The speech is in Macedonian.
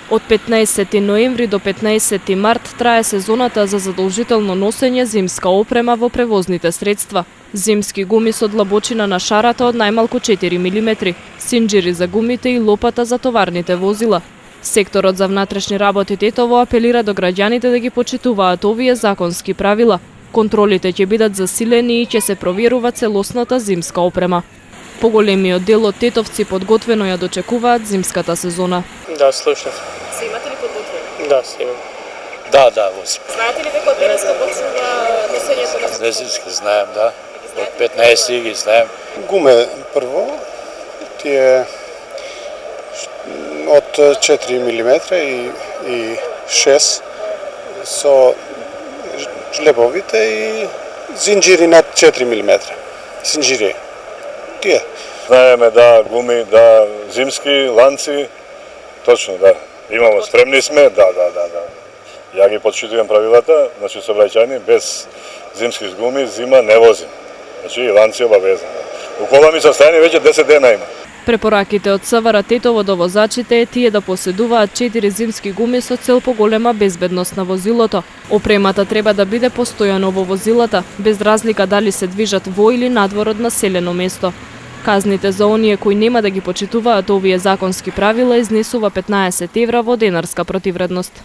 Од 15 ноември до 15 март трае сезоната за задолжително носење зимска опрема во превозните средства. Зимски гуми со длабочина на шарата од најмалку 4 мм, синџири за гумите и лопата за товарните возила. Секторот за внатрешни работи Тетово апелира до граѓаните да ги почитуваат овие законски правила. Контролите ќе бидат засилени и ќе се проверува целосната зимска опрема. Поголемиот дел од тетовци подготвено ја дочекуваат зимската сезона. Да, слушав. Се имате ли подготвено? Да, се имам. Да, возим. Знаете ли дека од денеска почнува носењето на Не зимски знаем, да. Од 15 ги знаем. Гуме прво, тие од 4 мм и 6 со жлебовите и зинџири над 4 мм. Синџири. Тие. Знаеме да гуми, да зимски ланци, точно да. Имамо, спремни сме, да. Ја ги почитувам правилата, значи сообраќајни без зимски гуми зима не возим. Значи ланци обавезно. У кола ми состојани веќе 10 дена има. Препораките од СВР Тетово до возачите е тие да поседуваат 4 зимски гуми со цел поголема безбедност на возилото. Опремата треба да биде постојано во возилата, без разлика дали се движат во или надвор од населено место. Казните за оние кои нема да ги почитуваат овие законски правила изнесува 15 евра во денарска противредност.